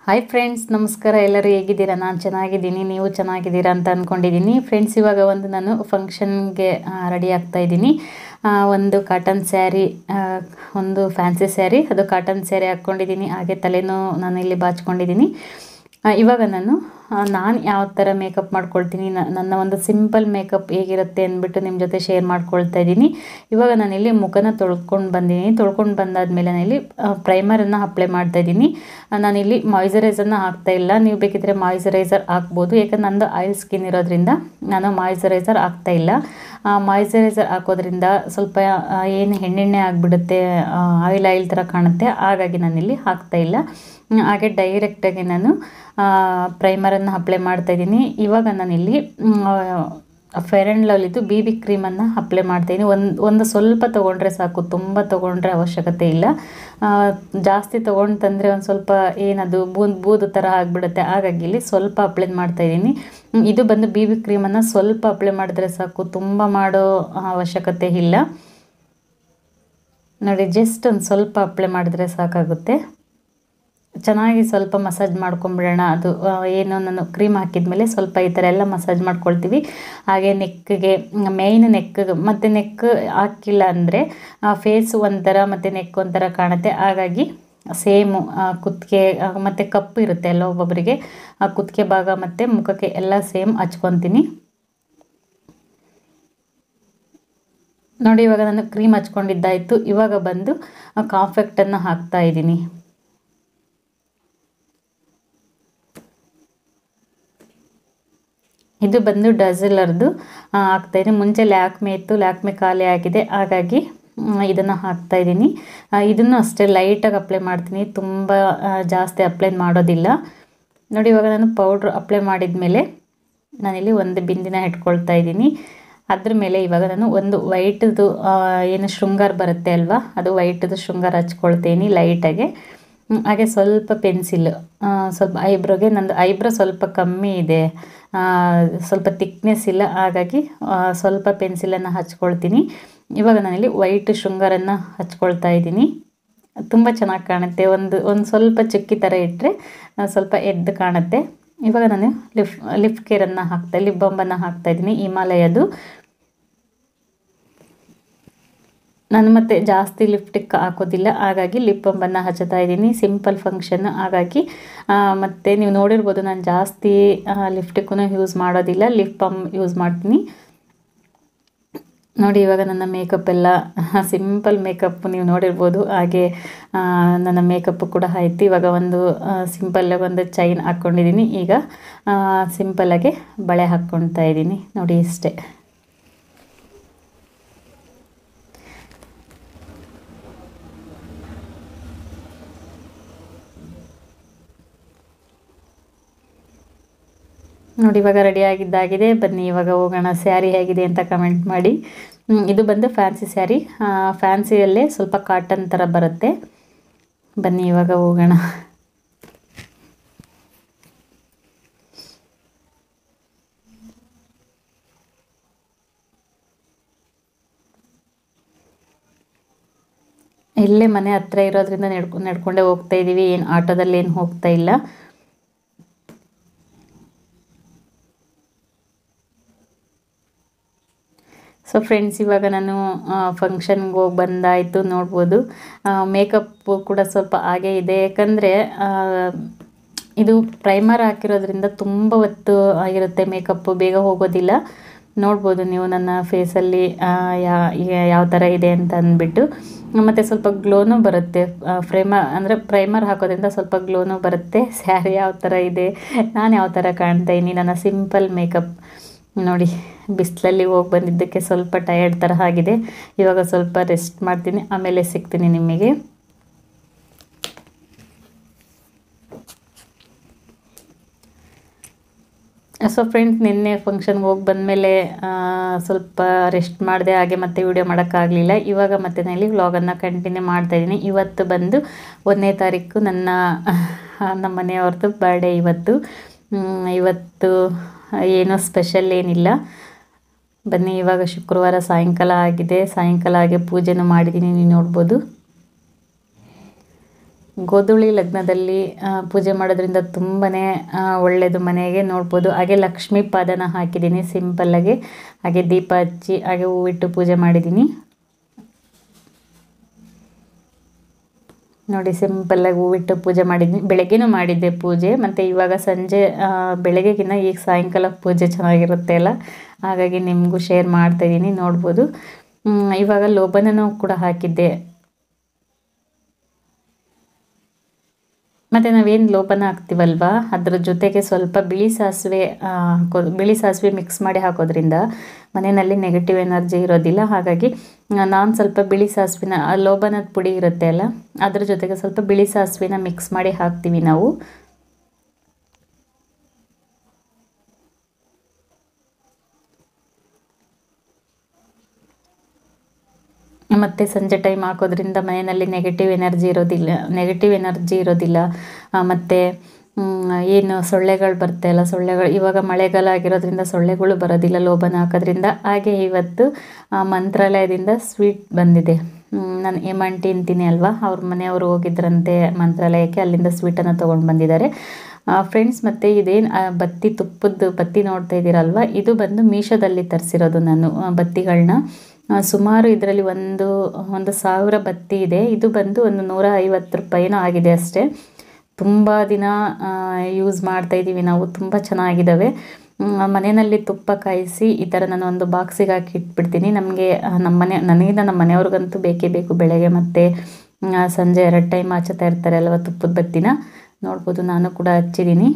Hi friends, ನಮಸ್ಕಾರ. ಎಲ್ಲರೂ ಹೇಗಿದ್ದೀರಾ? ನಾನು ಚೆನ್ನಾಗಿದ್ದೀನಿ, ನೀವು ಚೆನ್ನಾಗಿದ್ದೀರಾ ಅಂತ ಅಂದ್ಕೊಂಡಿದ್ದೀನಿ. ಫ್ರೆಂಡ್ಸ್, ಇವಾಗ ಒಂದು ನಾನು ಫಂಕ್ಷನ್ಗೆ ರೆಡಿ ಆಗ್ತಾ ಇದ್ದೀನಿ. ಒಂದು ಕಾಟನ್ ಸ್ಯಾರಿ, ಒಂದು ಫ್ಯಾನ್ಸಿ ಸ್ಯಾರಿ, ಅದು ಕಾಟನ್ ಸ್ಯಾರಿ ಹಾಕ್ಕೊಂಡಿದ್ದೀನಿ. ಹಾಗೆ ತಲೆನೂ ನಾನು ಇಲ್ಲಿ ಬಾಚ್ಕೊಂಡಿದ್ದೀನಿ. ಇವಾಗ ನಾನು ಯಾವ ಥರ ಮೇಕಪ್ ಮಾಡ್ಕೊಳ್ತೀನಿ, ನನ್ನ ಒಂದು ಸಿಂಪಲ್ ಮೇಕಪ್ ಹೇಗಿರುತ್ತೆ ಅಂದ್ಬಿಟ್ಟು ನಿಮ್ಮ ಜೊತೆ ಶೇರ್ ಮಾಡ್ಕೊಳ್ತಾ ಇದ್ದೀನಿ. ಇವಾಗ ನಾನಿಲ್ಲಿ ಮುಖನ ತೊಳ್ಕೊಂಡು ಬಂದಾದಮೇಲೆ ನಾನಿಲ್ಲಿ ಪ್ರೈಮರನ್ನು ಅಪ್ಲೈ ಮಾಡ್ತಾ ಇದ್ದೀನಿ. ನಾನಿಲ್ಲಿ ಮಾಯ್ಶ್ಚರೈಸರ್ನ ಹಾಕ್ತಾ ಇಲ್ಲ. ನೀವು ಬೇಕಿದ್ರೆ ಮಾಯ್ಶ್ಚರೈಸರ್ ಹಾಕ್ಬೋದು. ಯಾಕಂದ್ರೆ ನಂದು ಆಯಿಲ್ ಸ್ಕಿನ್ ಇರೋದ್ರಿಂದ ನಾನು ಮಾಯ್ಶ್ಚರೈಸರ್ ಹಾಕ್ತಾ ಇಲ್ಲ. ಮಾಯ್ಶ್ಚರೈಸರ್ ಹಾಕೋದ್ರಿಂದ ಸ್ವಲ್ಪ ಏನು ಎಣ್ಣೆಣ್ಣೆ ಆಗಿಬಿಡುತ್ತೆ, ಆಯಿಲ್ ಥರ ಕಾಣುತ್ತೆ. ಹಾಗಾಗಿ ನಾನಿಲ್ಲಿ ಹಾಕ್ತಾ ಇಲ್ಲ. ಹಾಗೆ ಡೈರೆಕ್ಟಾಗಿ ನಾನು ಪ್ರೈಮರನ್ನು ಅಪ್ಲೈ ಮಾಡ್ತಾಯಿದ್ದೀನಿ. ಇವಾಗ ನಾನಿಲ್ಲಿ ಫೇರ್ ಆ್ಯಂಡ್ ಲವ್ಲಿದು BB ಕ್ರೀಮನ್ನು ಅಪ್ಲೈ ಮಾಡ್ತಾಯಿದ್ದೀನಿ. ಒಂದು ಸ್ವಲ್ಪ ತೊಗೊಂಡ್ರೆ ಸಾಕು, ತುಂಬ ತೊಗೊಂಡ್ರೆ ಅವಶ್ಯಕತೆ ಇಲ್ಲ. ಜಾಸ್ತಿ ತೊಗೊಂಡ್ತಂದರೆ ಒಂದು ಸ್ವಲ್ಪ ಏನದು ಬೂದು ಥರ ಆಗಿಬಿಡುತ್ತೆ. ಹಾಗಾಗಿ ಇಲ್ಲಿ ಸ್ವಲ್ಪ ಅಪ್ಲೈ ಮಾಡ್ತಾಯಿದ್ದೀನಿ. ಇದು ಬಂದು BB ಕ್ರೀಮನ್ನು ಸ್ವಲ್ಪ ಅಪ್ಲೈ ಮಾಡಿದ್ರೆ ಸಾಕು, ತುಂಬ ಮಾಡೋ ಅವಶ್ಯಕತೆ ಇಲ್ಲ. ನೋಡಿ, ಜಸ್ಟ್ ಒಂದು ಸ್ವಲ್ಪ ಅಪ್ಲೈ ಮಾಡಿದ್ರೆ ಸಾಕಾಗುತ್ತೆ. ಚೆನ್ನಾಗಿ ಸ್ವಲ್ಪ ಮಸಾಜ್ ಮಾಡ್ಕೊಂಬಿಡೋಣ. ಅದು ಏನು ನಾನು ಕ್ರೀಮ್ ಹಾಕಿದ್ಮೇಲೆ ಸ್ವಲ್ಪ ಈ ಥರ ಎಲ್ಲ ಮಸಾಜ್ ಮಾಡ್ಕೊಳ್ತೀವಿ. ಹಾಗೆ ನೆಕ್ಗೆ, ಮೇಯ್ನ್ ನೆಕ್ಗೆ, ಮತ್ತು ನೆಕ್ ಹಾಕಿಲ್ಲ ಅಂದರೆ ಫೇಸ್ ಒಂಥರ ಮತ್ತು ನೆಕ್ ಒಂಥರ ಕಾಣುತ್ತೆ. ಹಾಗಾಗಿ ಸೇಮು ಕುತ್ತಿಗೆ ಮತ್ತು ಕಪ್ಪು ಇರುತ್ತೆ ಎಲ್ಲ ಒಬ್ಬೊಬ್ಬರಿಗೆ, ಆ ಕುತ್ತಿಗೆ ಭಾಗ ಮತ್ತು ಮುಖಕ್ಕೆ ಎಲ್ಲ ಸೇಮ್ ಹಚ್ಕೊತೀನಿ. ನೋಡಿ, ಇವಾಗ ನಾನು ಕ್ರೀಮ್ ಹಚ್ಕೊಂಡಿದ್ದಾಯಿತು. ಇವಾಗ ಬಂದು ಕಾಂಪ್ಯಾಕ್ಟನ್ನು ಹಾಕ್ತಾ ಇದ್ದೀನಿ. ಇದು ಬಂದು ಡಜಲರ್ದು ಹಾಕ್ತಾಯಿದ್ದೀನಿ. ಮುಂಚೆ ಲ್ಯಾಕ್ಮೆ ಇತ್ತು, ಲ್ಯಾಕ್ಮೆ ಖಾಲಿ ಆಗಿದೆ. ಹಾಗಾಗಿ ಇದನ್ನು ಹಾಕ್ತಾಯಿದ್ದೀನಿ. ಇದನ್ನು ಅಷ್ಟೇ ಲೈಟಾಗಿ ಅಪ್ಲೈ ಮಾಡ್ತೀನಿ, ತುಂಬ ಜಾಸ್ತಿ ಅಪ್ಲೈ ಮಾಡೋದಿಲ್ಲ. ನೋಡಿ, ಇವಾಗ ನಾನು ಪೌಡ್ರ್ ಅಪ್ಲೈ ಮಾಡಿದ ಮೇಲೆ ನಾನಿಲ್ಲಿ ಒಂದು ಬಿಂದಿನ ಇಟ್ಕೊಳ್ತಾ ಇದ್ದೀನಿ. ಅದ್ರ ಮೇಲೆ ಇವಾಗ ನಾನು ಒಂದು ವೈಟ್ದು ಏನು ಶೃಂಗಾರ ಬರುತ್ತೆ ಅಲ್ವಾ, ಅದು ವೈಟ್ದು ಶೃಂಗಾರ ಹಚ್ಕೊಳ್ತೀನಿ ಲೈಟಾಗೆ. ಹಾಗೆ ಸ್ವಲ್ಪ ಪೆನ್ಸಿಲ್, ಸ್ವಲ್ಪ ಐಬ್ರೋಗೆ, ನಂದು ಐಬ್ರೋ ಸ್ವಲ್ಪ ಕಮ್ಮಿ ಇದೆ, ಸ್ವಲ್ಪ ಥಿಕ್ನೆಸ್ ಇಲ್ಲ. ಹಾಗಾಗಿ ಸ್ವಲ್ಪ ಪೆನ್ಸಿಲನ್ನು ಹಚ್ಕೊಳ್ತೀನಿ. ಇವಾಗ ನಾನಿಲ್ಲಿ ವೈಟ್ ಶೃಂಗಾರನ್ನು ಹಚ್ಕೊಳ್ತಾ ಇದ್ದೀನಿ. ತುಂಬ ಚೆನ್ನಾಗಿ ಕಾಣುತ್ತೆ. ಒಂದು ಸ್ವಲ್ಪ ಚುಕ್ಕಿ ಥರ ಇಟ್ಟರೆ ಸ್ವಲ್ಪ ಎದ್ದು ಕಾಣುತ್ತೆ. ಇವಾಗ ನಾನು ಲಿಪ್ ಕೇರನ್ನು ಲಿಪ್ ಬಾಂಬನ್ನು ಹಾಕ್ತಾಯಿದ್ದೀನಿ, ಹಿಮಾಲಯದು. ನಾನು ಮತ್ತೆ ಜಾಸ್ತಿ ಲಿಪ್ಟಿಕ್ ಹಾಕೋದಿಲ್ಲ, ಹಾಗಾಗಿ ಲಿಪ್ ಬಾಂಬನ್ನು ಹಚ್ತಾ ಇದ್ದೀನಿ. ಸಿಂಪಲ್ ಫಂಕ್ಷನ್, ಹಾಗಾಗಿ ಮತ್ತು ನೀವು ನೋಡಿರ್ಬೋದು ನಾನು ಜಾಸ್ತಿ ಲಿಪ್ಟಿಕ್ಕೂ ಯೂಸ್ ಮಾಡೋದಿಲ್ಲ, ಲಿಪ್ ಬಾಂಬ್ ಯೂಸ್ ಮಾಡ್ತೀನಿ. ನೋಡಿ, ಇವಾಗ ನನ್ನ ಮೇಕಪ್ ಎಲ್ಲ ಸಿಂಪಲ್ ಮೇಕಪ್ ನೀವು ನೋಡಿರ್ಬೋದು. ಹಾಗೆ ನನ್ನ ಮೇಕಪ್ ಕೂಡ ಆಯಿತು. ಇವಾಗ ಒಂದು ಸಿಂಪಲ್ಲಾಗಿ ಒಂದು ಚೈನ್ ಹಾಕ್ಕೊಂಡಿದ್ದೀನಿ. ಈಗ ಸಿಂಪಲ್ಲಾಗಿ ಬಳೆ ಹಾಕ್ಕೊಳ್ತಾ ಇದ್ದೀನಿ. ನೋಡಿ, ಇಷ್ಟೇ. ನೋಡಿ, ಇವಾಗ ರೆಡಿ ಆಗಿದ್ದಾಗಿದೆ. ಬನ್ನಿ ಇವಾಗ ಹೋಗೋಣ. ಸ್ಯಾರಿ ಹೇಗಿದೆ ಅಂತ ಕಮೆಂಟ್ ಮಾಡಿ. ಇದು ಬಂದು ಫ್ಯಾನ್ಸಿ ಸ್ಯಾರಿ, ಫ್ಯಾನ್ಸಿಯಲ್ಲೇ ಸ್ವಲ್ಪ ಕಾಟನ್ ಥರ ಬರುತ್ತೆ. ಬನ್ನಿ ಇವಾಗ ಹೋಗೋಣ. ಇಲ್ಲೇ ಮನೆ ಹತ್ರ ಇರೋದ್ರಿಂದ ನಡ್ಕೊಂಡೇ ಹೋಗ್ತಾ ಇದ್ದೀವಿ, ಏನು ಆಟೋದಲ್ಲಿ ಏನು ಹೋಗ್ತಾ ಇಲ್ಲ. ಸೊ ಫ್ರೆಂಡ್ಸ್, ಇವಾಗ ನಾನು ಫಂಕ್ಷನ್ಗೆ ಹೋಗಿ ಬಂದಾಯಿತು. ನೋಡ್ಬೋದು ಮೇಕಪ್ ಕೂಡ ಸ್ವಲ್ಪ ಹಾಗೇ ಇದೆ, ಯಾಕಂದರೆ ಇದು ಪ್ರೈಮರ್ ಹಾಕಿರೋದ್ರಿಂದ ತುಂಬ ಹೊತ್ತು ಆಗಿರುತ್ತೆ. ಮೇಕಪ್ಪು ಬೇಗ ಹೋಗೋದಿಲ್ಲ. ನೋಡ್ಬೋದು ನೀವು ನನ್ನ ಫೇಸಲ್ಲಿ ಯಾವ ಥರ ಇದೆ ಅಂತ ಅಂದ್ಬಿಟ್ಟು. ಮತ್ತು ಸ್ವಲ್ಪ ಗ್ಲೋನೂ ಬರುತ್ತೆ. ಪ್ರೈಮರ್ ಹಾಕೋದ್ರಿಂದ ಸ್ವಲ್ಪ ಗ್ಲೋನೂ ಬರುತ್ತೆ. ಸ್ಯಾರಿ ಯಾವ ಥರ ಇದೆ, ನಾನು ಯಾವ ಥರ ಕಾಣ್ತಾ ಇದ್ದೀನಿ, ನನ್ನ ಸಿಂಪಲ್ ಮೇಕಪ್. ನೋಡಿ, ಬಿಸಿಲಲ್ಲಿ ಹೋಗಿ ಬಂದಿದ್ದಕ್ಕೆ ಸ್ವಲ್ಪ ಟಯರ್ಡ್ ಥರ ಆಗಿದೆ. ಇವಾಗ ಸ್ವಲ್ಪ ರೆಸ್ಟ್ ಮಾಡ್ತೀನಿ, ಆಮೇಲೆ ಸಿಗ್ತೀನಿ ನಿಮಗೆ. ಸೊ ಫ್ರೆಂಡ್ಸ್, ನಿನ್ನೆ ಫಂಕ್ಷನ್ಗೆ ಹೋಗಿ ಬಂದಮೇಲೆ ಸ್ವಲ್ಪ ರೆಸ್ಟ್ ಮಾಡಿದೆ. ಹಾಗೆ ಮತ್ತೆ ವಿಡಿಯೋ ಮಾಡೋಕ್ಕಾಗಲಿಲ್ಲ. ಇವಾಗ ಮತ್ತೆ ನಾನು ವ್ಲಾಗನ್ನು ಕಂಟಿನ್ಯೂ ಮಾಡ್ತಾಯಿದ್ದೀನಿ. ಇವತ್ತು ಬಂದು 1ನೇ ತಾರೀಕು ನಮ್ಮ ಮನೆಯವ್ರದ್ದು ಬರ್ಡೇ. ಇವತ್ತು ಏನೋ ಸ್ಪೆಷಲ್ ಏನಿಲ್ಲ. ಬನ್ನಿ, ಇವಾಗ ಶುಕ್ರವಾರ ಸಾಯಂಕಾಲ ಆಗಿದೆ. ಸಾಯಂಕಾಲ ಹಾಗೆ ಪೂಜೆನೂ ಮಾಡಿದ್ದೀನಿ, ನೀವು ನೋಡ್ಬೋದು. ಗೋಧೂಳಿ ಲಗ್ನದಲ್ಲಿ ಪೂಜೆ ಮಾಡೋದ್ರಿಂದ ತುಂಬಾ ಒಳ್ಳೆಯದು ಮನೆಗೆ ನೋಡ್ಬೋದು. ಹಾಗೆ ಲಕ್ಷ್ಮೀ ಪಾದನ ಹಾಕಿದ್ದೀನಿ ಸಿಂಪಲ್ಲಾಗಿ, ಹಾಗೆ ದೀಪ ಹಚ್ಚಿ ಹಾಗೆ ಹೂವಿಟ್ಟು ಪೂಜೆ ಮಾಡಿದ್ದೀನಿ. ನೋಡಿ ಸಿಂಪಲ್ಲಾಗಿ ಹೂವಿಟ್ಟು ಪೂಜೆ ಮಾಡಿದ್ದೀನಿ. ಬೆಳಗ್ಗೆನೂ ಮಾಡಿದ್ದೆ ಪೂಜೆ, ಮತ್ತು ಇವಾಗ ಸಂಜೆ ಬೆಳಗ್ಗೆಗಿನ್ನ ಈಗ ಸಾಯಂಕಾಲ ಪೂಜೆ ಚೆನ್ನಾಗಿರುತ್ತೆ ಅಲ್ಲ, ಹಾಗಾಗಿ ನಿಮಗೂ ಶೇರ್ ಮಾಡ್ತಾಯಿದ್ದೀನಿ, ನೋಡ್ಬೋದು. ಇವಾಗ ಲೋಬನೂ ಕೂಡ ಹಾಕಿದ್ದೆ. ಮತ್ತು ನಾವೇನು ಲೋಬನ ಹಾಕ್ತೀವಲ್ವ ಅದ್ರ ಜೊತೆಗೆ ಸ್ವಲ್ಪ ಬಿಳಿ ಸಾಸಿವೆ ಮಿಕ್ಸ್ ಮಾಡಿ ಹಾಕೋದ್ರಿಂದ ಮನೆಯಲ್ಲಿ ನೆಗೆಟಿವ್ ಎನರ್ಜಿ ಇರೋದಿಲ್ಲ. ಹಾಗಾಗಿ ನಾನು ಸ್ವಲ್ಪ ಬಿಳಿ ಸಾಸಿವೆನ, ಲೋಬನದ ಪುಡಿ ಇರುತ್ತೆ ಅಲ್ಲ, ಅದ್ರ ಜೊತೆಗೆ ಸ್ವಲ್ಪ ಬಿಳಿ ಸಾಸಿವೆನ ಮಿಕ್ಸ್ ಮಾಡಿ ಹಾಕ್ತೀವಿ ನಾವು. ಮತ್ತು ಸಂಜೆ ಟೈಮ್ ಹಾಕೋದ್ರಿಂದ ಮನೆಯಲ್ಲಿ ನೆಗೆಟಿವ್ ಎನರ್ಜಿ ಇರೋದಿಲ್ಲ. ಮತ್ತು ಏನು ಸೊಳ್ಳೆಗಳು ಬರ್ತಾಯಿಲ್ಲ, ಸೊಳ್ಳೆಗಳು ಇವಾಗ ಮಳೆಗಾಲ ಆಗಿರೋದ್ರಿಂದ ಸೊಳ್ಳೆಗಳು ಬರೋದಿಲ್ಲ ಲೋಬನ ಹಾಕೋದ್ರಿಂದ. ಹಾಗೆ ಇವತ್ತು ಮಂತ್ರಾಲಯದಿಂದ ಸ್ವೀಟ್ ಬಂದಿದೆ. ನಾನು ಹೇಮಂಟಿ ಅಂತೀನಿ ಅಲ್ವಾ, ಅವ್ರ ಮನೆಯವರು ಹೋಗಿದ್ರಂತೆ ಮಂತ್ರಾಲಯಕ್ಕೆ, ಅಲ್ಲಿಂದ ಸ್ವೀಟನ್ನು ತೊಗೊಂಡು ಬಂದಿದ್ದಾರೆ ಫ್ರೆಂಡ್ಸ್. ಮತ್ತು ಇದೇನು ತುಪ್ಪದ ಬತ್ತಿ ನೋಡ್ತಾ ಇದ್ದೀರಲ್ವ, ಇದು ಬಂದು ಮೀಶೋದಲ್ಲಿ ತರಿಸಿರೋದು ನಾನು ಬತ್ತಿಗಳನ್ನ. ಸುಮಾರು ಇದರಲ್ಲಿ ಒಂದು 1000 ಬತ್ತಿ ಇದೆ. ಇದು ಬಂದು ಒಂದು 150 ರೂಪಾಯಿನೂ ಆಗಿದೆ ಅಷ್ಟೇ. ತುಂಬ ದಿನ ಯೂಸ್ ಮಾಡ್ತಾಯಿದ್ದೀವಿ ನಾವು, ತುಂಬ ಚೆನ್ನಾಗಿದ್ದಾವೆ. ಮನೆಯಲ್ಲಿ ತುಪ್ಪ ಕಾಯಿಸಿ ಈ ಥರ ನಾನು ಒಂದು ಬಾಕ್ಸಿಗೆ ಹಾಕಿ ಇಟ್ಬಿಡ್ತೀನಿ. ನನಗೆ ನಮ್ಮ ಮನೆಯವ್ರಿಗಂತೂ ಬೇಕೇ ಬೇಕು. ಬೆಳಗ್ಗೆ ಮತ್ತು ಸಂಜೆ 2 ಟೈಮ್ ಹಚ್ಚುತ್ತಾ ಇರ್ತಾರೆ ಅಲ್ವ ತುಪ್ಪದ ಬತ್ತಿನ, ನೋಡ್ಬೋದು. ನಾನು ಕೂಡ ಹಚ್ಚಿದ್ದೀನಿ.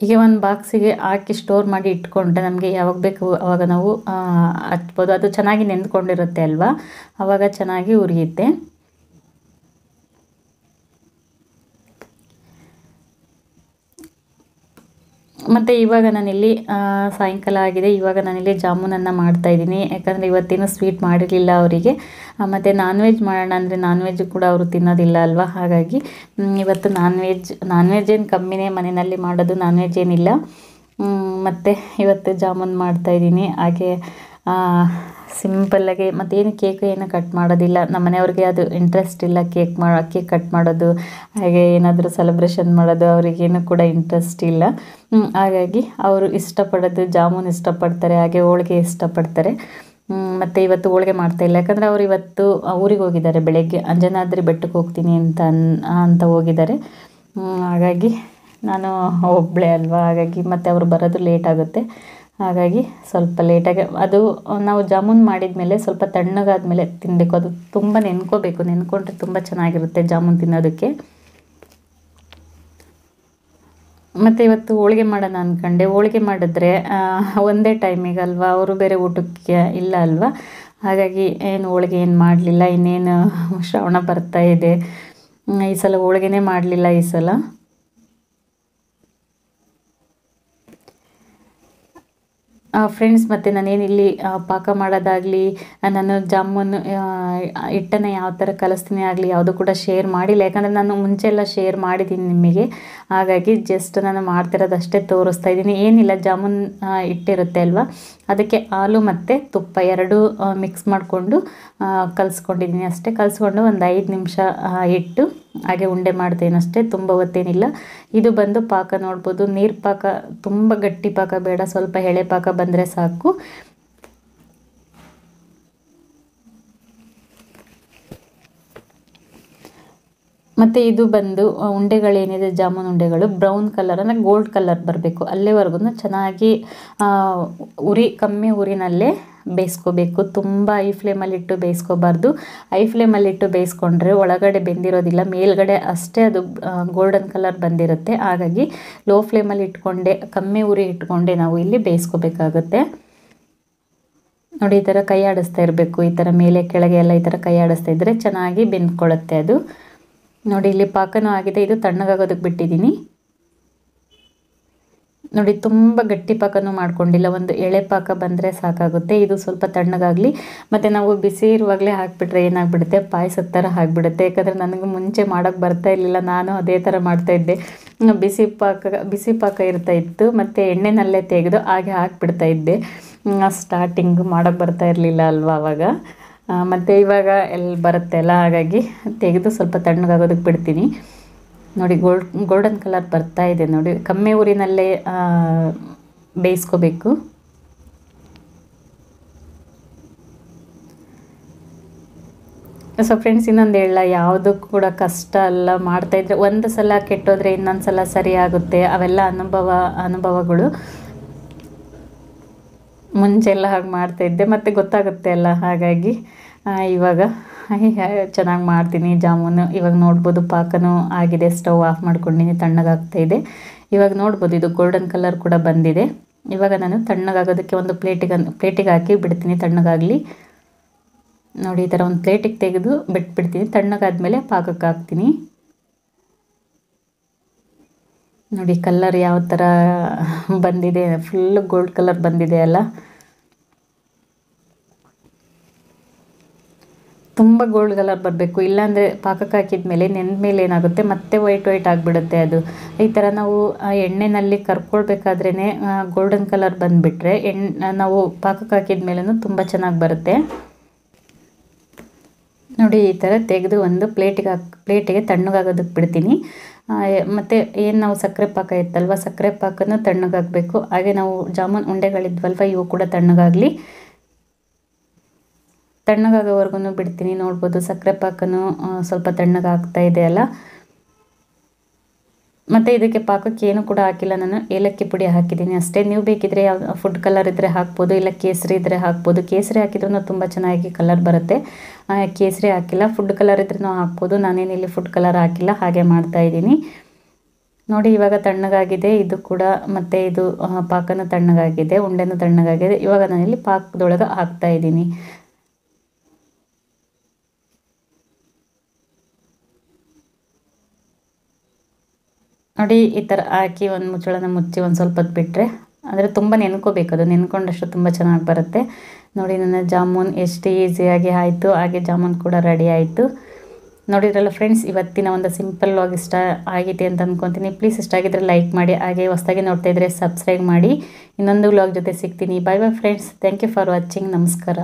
ಹೀಗೆ ಒಂದು ಬಾಕ್ಸಿಗೆ ಹಾಕಿ ಸ್ಟೋರ್ ಮಾಡಿ ಇಟ್ಕೊಂಡ್ರೆ ನಮಗೆ ಯಾವಾಗ ಬೇಕು ಆವಾಗ ನಾವು ಹಚ್ಬೋದು. ಅದು ಚೆನ್ನಾಗಿ ನೆಂದ್ಕೊಂಡಿರುತ್ತೆ ಅಲ್ವಾ, ಆವಾಗ ಚೆನ್ನಾಗಿ ಉರಿಯುತ್ತೆ. ಮತ್ತು ಇವಾಗ ನಾನಿಲ್ಲಿ ಸಾಯಂಕಾಲ ಆಗಿದೆ. ಇವಾಗ ನಾನಿಲ್ಲಿ ಜಾಮೂನನ್ನು ಮಾಡ್ತಾಯಿದ್ದೀನಿ, ಯಾಕಂದರೆ ಇವತ್ತೇನು ಸ್ವೀಟ್ ಮಾಡಿರಲಿಲ್ಲ ಅವರಿಗೆ. ಮತ್ತು ನಾನ್ ವೆಜ್ ಮಾಡೋಣ ಅಂದರೆ ನಾನ್ ವೆಜ್ ಕೂಡ ಅವರು ತಿನ್ನೋದಿಲ್ಲ ಅಲ್ವಾ, ಹಾಗಾಗಿ ಇವತ್ತು ನಾನ್ ವೆಜ್ ಏನು ಕಮ್ಮಿನೇ ಮನೆಯಲ್ಲಿ ಮಾಡೋದು, ನಾನ್ ವೆಜ್ ಏನಿಲ್ಲ. ಮತ್ತು ಇವತ್ತು ಜಾಮೂನ್ ಮಾಡ್ತಾಯಿದ್ದೀನಿ. ಹಾಗೆ ಸಿಂಪಲ್ಲಾಗಿ ಮತ್ತೇನು ಕೇಕ್ ಏನು ಕಟ್ ಮಾಡೋದಿಲ್ಲ. ನಮ್ಮ ಮನೆಯವ್ರಿಗೆ ಅದು ಇಂಟ್ರೆಸ್ಟ್ ಇಲ್ಲ, ಕೇಕ್ ಕಟ್ ಮಾಡೋದು, ಹಾಗೆ ಏನಾದರೂ ಸೆಲೆಬ್ರೇಷನ್ ಮಾಡೋದು ಅವರಿಗೇನು ಕೂಡ ಇಂಟ್ರೆಸ್ಟ್ ಇಲ್ಲ. ಹಾಗಾಗಿ ಅವರು ಇಷ್ಟಪಡೋದು ಜಾಮೂನ್ ಇಷ್ಟಪಡ್ತಾರೆ, ಹಾಗೆ ಹೋಳಿಗೆ ಇಷ್ಟಪಡ್ತಾರೆ. ಮತ್ತು ಇವತ್ತು ಹೋಳಿಗೆ ಮಾಡ್ತಾಯಿಲ್ಲ, ಯಾಕಂದರೆ ಅವರು ಇವತ್ತು ಊರಿಗೆ ಹೋಗಿದ್ದಾರೆ. ಬೆಳಗ್ಗೆ ಅಂಜನಾದ್ರಿ ಬೆಟ್ಟಕ್ಕೆ ಹೋಗ್ತೀನಿ ಅಂತ ಹೋಗಿದ್ದಾರೆ. ಹಾಗಾಗಿ ನಾನು ಒಬ್ಬಳೇ ಅಲ್ವಾ, ಹಾಗಾಗಿ ಮತ್ತು ಅವರು ಬರೋದು ಲೇಟ್ ಆಗುತ್ತೆ. ಹಾಗಾಗಿ ಸ್ವಲ್ಪ ಲೇಟಾಗಿ ಅದು ನಾವು ಜಾಮೂನ್ ಮಾಡಿದ ಮೇಲೆ ಸ್ವಲ್ಪ ತಣ್ಣಗಾದ್ಮೇಲೆ ತಿನ್ನಬೇಕು. ಅದು ತುಂಬ ನೆನ್ಕೊಂಡ್ರೆ ತುಂಬ ಚೆನ್ನಾಗಿರುತ್ತೆ ಜಾಮೂನ್ ತಿನ್ನೋದಕ್ಕೆ. ಮತ್ತು ಇವತ್ತು ಹೋಳಿಗೆ ಮಾಡೋಣ ಅಂದ್ಕೊಂಡೆ. ಹೋಳಿಗೆ ಮಾಡಿದ್ರೆ ಒಂದೇ ಟೈಮಿಗೆ ಅಲ್ವಾ, ಅವರು ಬೇರೆ ಊಟಕ್ಕೆ ಇಲ್ಲ ಅಲ್ವಾ, ಹಾಗಾಗಿ ಹೋಳಿಗೆ ಏನು ಮಾಡಲಿಲ್ಲ. ಇನ್ನೇನು ಶ್ರಾವಣ ಬರ್ತಾ ಇದೆ, ಈ ಸಲ ಹೋಳಿಗೆನೇ ಮಾಡಲಿಲ್ಲ ಈ ಸಲ. ಫ್ರೆಂಡ್ಸ್, ಮತ್ತು ನಾನೇನಿಲ್ಲಿ ಪಾಕ ಮಾಡೋದಾಗಲಿ, ನಾನು ಜಾಮೂನು ಹಿಟ್ಟನ್ನು ಯಾವ ಥರ ಕಲಿಸ್ತೀನಿ ಆಗಲಿ ಯಾವುದು ಕೂಡ ಶೇರ್ ಮಾಡಿಲ್ಲ, ಯಾಕಂದರೆ ನಾನು ಮುಂಚೆ ಎಲ್ಲ ಶೇರ್ ಮಾಡಿದ್ದೀನಿ ನಿಮಗೆ. ಹಾಗಾಗಿ ಜಸ್ಟ್ ನಾನು ಮಾಡ್ತಿರೋದಷ್ಟೇ ತೋರಿಸ್ತಾ ಇದ್ದೀನಿ. ಏನಿಲ್ಲ, ಜಾಮೂನ್ ಹಿಟ್ಟಿರುತ್ತೆ ಅಲ್ವಾ, ಅದಕ್ಕೆ ಹಾಲು ಮತ್ತು ತುಪ್ಪ ಎರಡೂ ಮಿಕ್ಸ್ ಮಾಡಿಕೊಂಡು ಕಲಿಸ್ಕೊಂಡಿದ್ದೀನಿ ಅಷ್ಟೇ. ಕಲಿಸ್ಕೊಂಡು ಒಂದು 5 ನಿಮಿಷ ಇಟ್ಟು ಹಾಗೆ ಉಂಡೆ ಮಾಡ್ತೀನಿ ಅಷ್ಟೇ, ತುಂಬ ಹೊತ್ತೇನಿಲ್ಲ. ಇದು ಬಂದು ಪಾಕ ನೋಡ್ಬೋದು, ನೀರು ಪಾಕ, ತುಂಬ ಗಟ್ಟಿ ಪಾಕ ಬೇಡ, ಸ್ವಲ್ಪ ಎಳೆ ಪಾಕ ಬಂದರೆ ಸಾಕು. ಮತ್ತು ಇದು ಬಂದು ಉಂಡೆಗಳೇನಿದೆ, ಜಾಮೂನ್ ಉಂಡೆಗಳು ಬ್ರೌನ್ ಕಲರ್ ಅಂದರೆ ಗೋಲ್ಡ್ ಕಲರ್ ಬರಬೇಕು, ಅಲ್ಲಿವರೆಗೂ ಚೆನ್ನಾಗಿ ಕಮ್ಮಿ ಉರಿನಲ್ಲೇ ಬೇಯಿಸ್ಕೋಬೇಕು. ತುಂಬ ಐ ಫ್ಲೇಮಲ್ಲಿಟ್ಟು ಬೇಯಿಸ್ಕೋಬಾರ್ದು. ಐ ಫ್ಲೇಮಲ್ಲಿಟ್ಟು ಬೇಯಿಸ್ಕೊಂಡ್ರೆ ಒಳಗಡೆ ಬೆಂದಿರೋದಿಲ್ಲ, ಮೇಲ್ಗಡೆ ಅಷ್ಟೇ ಅದು ಗೋಲ್ಡನ್ ಕಲರ್ ಬಂದಿರುತ್ತೆ. ಹಾಗಾಗಿ ಲೋ ಫ್ಲೇಮಲ್ಲಿ ಕಮ್ಮಿ ಉರಿ ಇಟ್ಕೊಂಡೆ ನಾವು ಇಲ್ಲಿ ಬೇಯಿಸ್ಕೋಬೇಕಾಗುತ್ತೆ. ನೋಡಿ, ಈ ಥರ ಕೈ ಆಡಿಸ್ತಾ ಇರಬೇಕು, ಈ ಥರ ಮೇಲೆ ಕೆಳಗೆ ಎಲ್ಲ ಈ ಥರ ಕೈ ಆಡಿಸ್ತಾ ಇದ್ದರೆ ಚೆನ್ನಾಗಿ ಬೆಂದ್ಕೊಳ್ಳುತ್ತೆ ಅದು. ನೋಡಿ, ಇಲ್ಲಿ ಪಾಕನೂ ಆಗಿದೆ. ಇದು ತಣ್ಣಗಾಗೋದಕ್ಕೆ ಬಿಟ್ಟಿದ್ದೀನಿ. ನೋಡಿ, ತುಂಬ ಗಟ್ಟಿ ಪಾಕನೂ ಮಾಡ್ಕೊಂಡಿಲ್ಲ, ಒಂದು ಎಳೆ ಪಾಕ ಬಂದರೆ ಸಾಕಾಗುತ್ತೆ. ಇದು ಸ್ವಲ್ಪ ತಣ್ಣಗಾಗಲಿ. ಮತ್ತು ನಾವು ಬಿಸಿ ಇರುವಾಗಲೇ ಹಾಕಿಬಿಟ್ರೆ ಏನಾಗ್ಬಿಡುತ್ತೆ, ಪಾಯಸದ ಥರ ಆಗಿಬಿಡುತ್ತೆ. ಯಾಕಂದರೆ ನನಗೆ ಮುಂಚೆ ಮಾಡೋಕ್ಕೆ ಬರ್ತಾ ಇರಲಿಲ್ಲ, ನಾನು ಅದೇ ಥರ ಮಾಡ್ತಾಯಿದ್ದೆ. ಬಿಸಿ ಪಾಕ ಇರ್ತಾಯಿತ್ತು, ಮತ್ತು ಎಣ್ಣೆನಲ್ಲೇ ತೆಗೆದು ಹಾಗೆ ಹಾಕಿಬಿಡ್ತಾಯಿದ್ದೆ. ಸ್ಟಾರ್ಟಿಂಗ್ ಮಾಡೋಕ್ಕೆ ಬರ್ತಾ ಇರಲಿಲ್ಲ ಅಲ್ವಾ ಅವಾಗ. ಮತ್ತು ಇವಾಗ ಎಲ್ಲಿ ಬರುತ್ತೆ ಅಲ್ಲ, ಹಾಗಾಗಿ ತೆಗೆದು ಸ್ವಲ್ಪ ತಣ್ಣಗಾಗೋದಕ್ಕೆ ಬಿಡ್ತೀನಿ. ನೋಡಿ ಗೋಲ್ಡನ್ ಕಲರ್ ಬರ್ತಾ ಇದೆ ನೋಡಿ. ಕಮ್ಮಿ ಊರಿನಲ್ಲೇ ಬೇಯಿಸ್ಕೋಬೇಕು. ಸೊ ಫ್ರೆಂಡ್ಸ್, ಇನ್ನೊಂದು ಹೇಳ, ಯಾವುದು ಕೂಡ ಕಷ್ಟ ಅಲ್ಲ. ಮಾಡ್ತಾಯಿದ್ರೆ ಒಂದು ಸಲ ಕೆಟ್ಟೋದ್ರೆ ಇನ್ನೊಂದು ಸಲ ಸರಿ ಆಗುತ್ತೆ. ಅವೆಲ್ಲ ಅನುಭವಗಳು. ಮುಂಚೆಲ್ಲ ಹಾಗೆ ಮಾಡ್ತಾಯಿದ್ದೆ, ಮತ್ತು ಗೊತ್ತಾಗುತ್ತೆ ಅಲ್ಲ, ಹಾಗಾಗಿ ಇವಾಗ ಚೆನ್ನಾಗಿ ಮಾಡ್ತೀನಿ ಜಾಮೂನು. ಇವಾಗ ನೋಡ್ಬೋದು ಪಾಕನೂ ಆಗಿದೆ. ಸ್ಟವ್ ಆಫ್ ಮಾಡ್ಕೊಂಡಿನಿ, ತಣ್ಣಗಾಗ್ತಾಯಿದೆ. ಇವಾಗ ನೋಡ್ಬೋದು ಇದು ಗೋಲ್ಡನ್ ಕಲರ್ ಕೂಡ ಬಂದಿದೆ. ಇವಾಗ ನಾನು ತಣ್ಣಗಾಗೋದಕ್ಕೆ ಒಂದು ಪ್ಲೇಟಿಗೆ ಹಾಕಿ ಬಿಡ್ತೀನಿ, ತಣ್ಣಗಾಗಲಿ. ನೋಡಿ, ಈ ಥರ ಒಂದು ಪ್ಲೇಟಿಗೆ ತೆಗೆದು ಬಿಟ್ಬಿಡ್ತೀನಿ. ತಣ್ಣಗಾದ್ಮೇಲೆ ಪಾಕಕ್ಕೆ ಹಾಕ್ತೀನಿ. ನೋಡಿ ಕಲರ್ ಯಾವ ಥರ ಬಂದಿದೆ, ಫುಲ್ ಗೋಲ್ಡ್ ಕಲರ್ ಬಂದಿದೆ ಅಲ್ಲ. ತುಂಬ ಗೋಲ್ಡ್ ಕಲರ್ ಬರಬೇಕು, ಇಲ್ಲಾಂದರೆ ಪಾಕಕ್ಕೆ ಹಾಕಿದ ಮೇಲೆ ನೆಂದ ಮೇಲೆ ಏನಾಗುತ್ತೆ, ಮತ್ತೆ ವೈಟ್ ಆಗಿಬಿಡುತ್ತೆ ಅದು. ಈ ಥರ ನಾವು ಎಣ್ಣೆಯಲ್ಲಿ ಕರ್ಕೊಳ್ಬೇಕಾದ್ರೇ ಗೋಲ್ಡನ್ ಕಲರ್ ಬಂದುಬಿಟ್ರೆ ನಾವು ಪಾಕಕ್ಕೆ ಹಾಕಿದ ಮೇಲೂ ತುಂಬ ಚೆನ್ನಾಗಿ ಬರುತ್ತೆ. ನೋಡಿ, ಈ ಥರ ತೆಗೆದು ಒಂದು ಪ್ಲೇಟಿಗೆ ತಣ್ಣಗಾಗೋದಕ್ಕೆ ಬಿಡ್ತೀನಿ. ಮತ್ತು ಏನು ನಾವು ಸಕ್ಕರೆ ಪಾಕ ಇತ್ತಲ್ವ, ಸಕ್ಕರೆ ಪಾಕನೂ ತಣ್ಣಗಾಗಬೇಕು. ಹಾಗೆ ನಾವು ಜಾಮೂನ್ ಉಂಡೆಗಳಿದ್ವಲ್ವ, ಇವು ಕೂಡ ತಣ್ಣಗಾಗಲಿ. ತಣ್ಣಗಾಗೋವರೆಗೂ ಬಿಡ್ತೀನಿ. ನೋಡ್ಬೋದು ಸಕ್ಕರೆ ಪಾಕನೂ ಸ್ವಲ್ಪ ತಣ್ಣಗಾಗ್ತಾ ಇದೆ ಅಲ್ಲ. ಮತ್ತು ಇದಕ್ಕೆ ಪಾಕಕ್ಕೆ ಏನು ಕೂಡ ಹಾಕಿಲ್ಲ ನಾನು, ಏಲಕ್ಕಿ ಪುಡಿ ಹಾಕಿದ್ದೀನಿ ಅಷ್ಟೇ. ನೀವು ಬೇಕಿದ್ರೆ ಯಾವ ಫುಡ್ ಕಲರ್ ಇದ್ದರೆ ಹಾಕ್ಬೋದು, ಇಲ್ಲ ಕೇಸರಿ ಇದ್ದರೆ ಹಾಕ್ಬೋದು. ಕೇಸರಿ ಹಾಕಿದ್ರೂ ತುಂಬ ಚೆನ್ನಾಗಿ ಕಲರ್ ಬರುತ್ತೆ. ಕೇಸರಿ ಹಾಕಿಲ್ಲ, ಫುಡ್ ಕಲರ್ ಇದ್ರೂ ಹಾಕ್ಬೋದು. ನಾನೇನಿಲ್ಲಿ ಫುಡ್ ಕಲರ್ ಹಾಕಿಲ್ಲ, ಹಾಗೆ ಮಾಡ್ತಾಯಿದ್ದೀನಿ. ನೋಡಿ, ಇವಾಗ ತಣ್ಣಗಾಗಿದೆ ಇದು ಕೂಡ, ಮತ್ತು ಇದು ಪಾಕನೂ ತಣ್ಣಗಾಗಿದೆ, ಉಂಡೆನೂ ತಣ್ಣಗಾಗಿದೆ. ಇವಾಗ ನಾನಿಲ್ಲಿ ಪಾಕದೊಳಗೆ ಹಾಕ್ತಾಯಿದ್ದೀನಿ. ನೋಡಿ, ಈ ಥರ ಹಾಕಿ ಒಂದು ಮುಚ್ಚಳನ ಮುಚ್ಚಿ ಒಂದು ಸ್ವಲ್ಪ ಹೊತ್ತು ಬಿಟ್ಟರೆ, ಅಂದರೆ ತುಂಬ ನೆನ್ಕೋಬೇಕು, ಅದು ನೆನ್ಕೊಂಡಷ್ಟು ತುಂಬ ಚೆನ್ನಾಗಿ ಬರುತ್ತೆ. ನೋಡಿ, ನನ್ನ ಜಾಮೂನ್ ಎಷ್ಟು ಈಸಿಯಾಗಿ ಆಯಿತು. ಹಾಗೆ ಜಾಮೂನ್ ಕೂಡ ರೆಡಿ ಆಯಿತು. ನೋಡಿದ್ರಲ್ಲ ಫ್ರೆಂಡ್ಸ್, ಇವತ್ತಿನ ಒಂದು ಸಿಂಪಲ್ ವ್ಲಾಗ್ ಇಷ್ಟ ಆಗಿದೆ ಅಂತ ಅಂದ್ಕೊತೀನಿ. ಪ್ಲೀಸ್ ಇಷ್ಟ ಆಗಿದ್ದರೆ ಲೈಕ್ ಮಾಡಿ, ಹಾಗೆ ಹೊಸದಾಗಿ ನೋಡ್ತಾ ಇದ್ದರೆ ಸಬ್ಸ್ಕ್ರೈಬ್ ಮಾಡಿ. ಇನ್ನೊಂದು ವ್ಲಾಗ್ ಜೊತೆ ಸಿಗ್ತೀನಿ. Bye bye friends, thank you for watching. ನಮಸ್ಕಾರ.